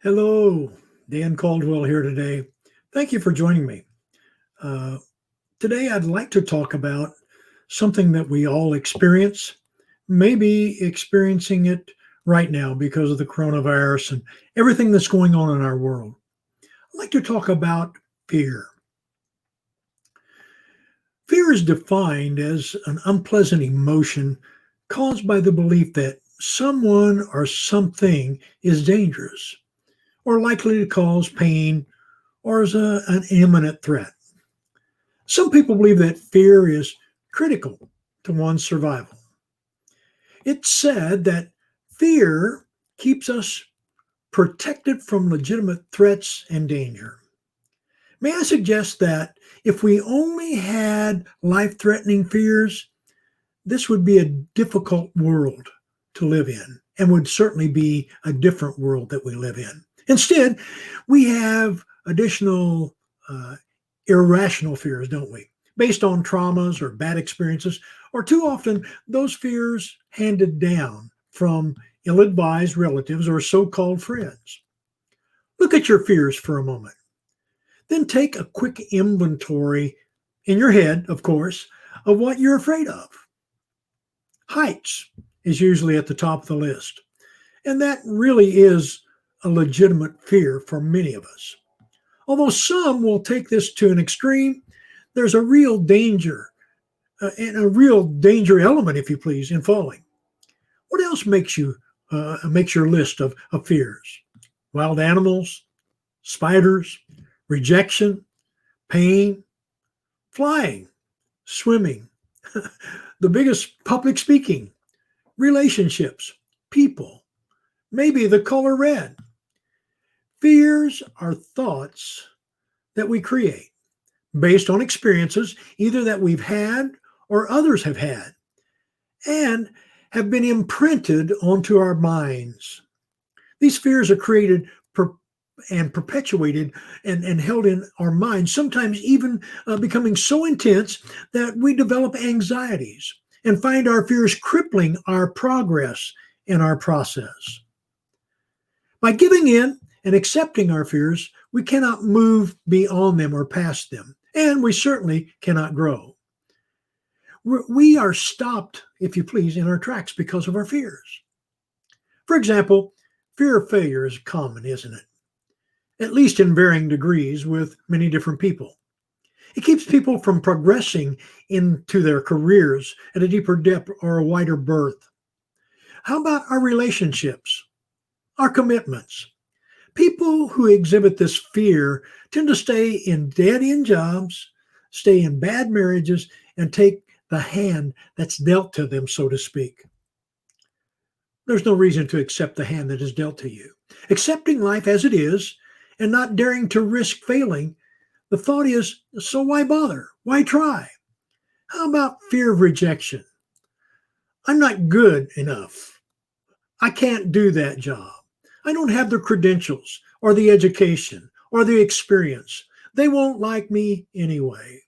Hello, Dan Caldwell here today. Thank you for joining me. Uh, Today, I'd like to talk about something that we all experience, maybe experiencing it right now because of the coronavirus and everything that's going on in our world. I'd like to talk about fear. Fear is defined as an unpleasant emotion caused by the belief that someone or something is dangerous or likely to cause pain or is an imminent threat. Some people believe that fear is critical to one's survival. It's said that fear keeps us protected from legitimate threats and danger. May I suggest that if we only had life threatening fears, this would be a difficult world to live in and would certainly be a different world that we live in. Instead, we have additional irrational fears, don't we? Based on traumas or bad experiences, or too often those fears handed down from ill advised relatives or so called friends. Look at your fears for a moment. Then take a quick inventory in your head, of course, of what you're afraid of. Heights is usually at the top of the list, and that really is a legitimate fear for many of us. Although some will take this to an extreme, there's a real danger and a real danger element, if you please, in falling. What else makes your list of fears? Wild animals, spiders, rejection, pain, flying, swimming, the biggest public speaking, relationships, people, maybe the color red. Fears are thoughts that we create based on experiences either that we've had or others have had and have been imprinted onto our minds. These fears are created and perpetuated and held in our minds, sometimes even becoming so intense that we develop anxieties and find our fears crippling our progress in our process. By giving in and accepting our fears, we cannot move beyond them or past them, and we certainly cannot grow. We are stopped, if you please, in our tracks because of our fears. For example, fear of failure is common, isn't it? At least in varying degrees with many different people. It keeps people from progressing into their careers at a deeper depth or a wider berth. How about our relationships, our commitments? People who exhibit this fear tend to stay in dead end jobs, stay in bad marriages, and take the hand that's dealt to them, so to speak. There's no reason to accept the hand that is dealt to you. Accepting life as it is and not daring to risk failing, the thought is, so why bother? Why try? How about fear of rejection? I'm not good enough. I can't do that job. I don't have the credentials or the education or the experience. They won't like me anyway.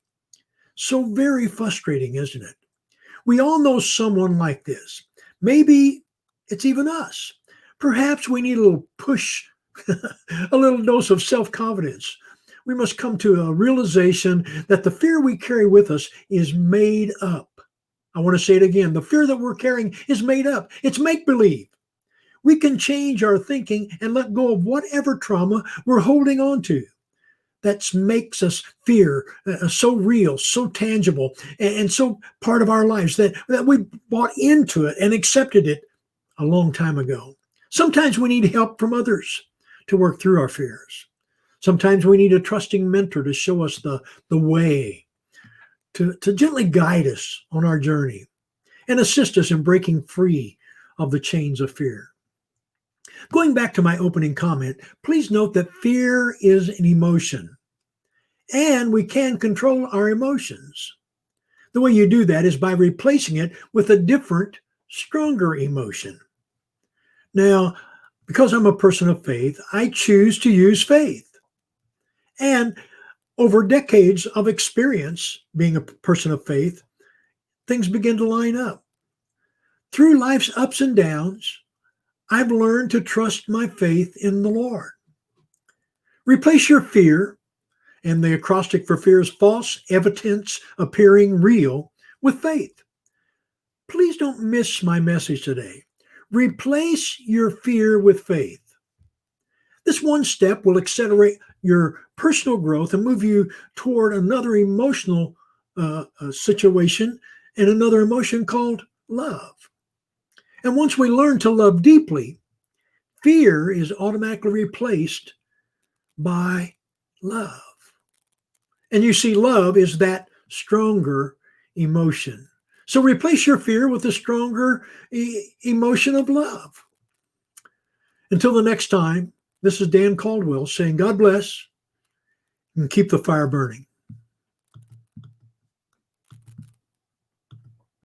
So very frustrating, isn't it? We all know someone like this. Maybe it's even us. Perhaps we need a little push, a little dose of self confidence. We must come to a realization that the fear we carry with us is made up. I want to say it again. The fear that we're carrying is made up, it's make believe. We can change our thinking and let go of whatever trauma we're holding on to. That makes us fear so real, so tangible, and so part of our lives that we bought into it and accepted it a long time ago. Sometimes we need help from others to work through our fears. Sometimes we need a trusting mentor to show us the way, to gently guide us on our journey and assist us in breaking free of the chains of fear. Going back to my opening comment, please note that fear is an emotion and we can control our emotions. The way you do that is by replacing it with a different, stronger emotion. Now, because I'm a person of faith, I choose to use faith. And over decades of experience being a person of faith, things begin to line up. Through life's ups and downs, I've learned to trust my faith in the Lord. Replace your fear, and the acrostic for fear is false evidence appearing real, with faith. Please don't miss my message today. Replace your fear with faith. This one step will accelerate your personal growth and move you toward another emotional situation and another emotion called love. And once we learn to love deeply, fear is automatically replaced by love. And you see, love is that stronger emotion. So replace your fear with the stronger emotion of love. Until the next time, this is Dan Caldwell saying, God bless and keep the fire burning.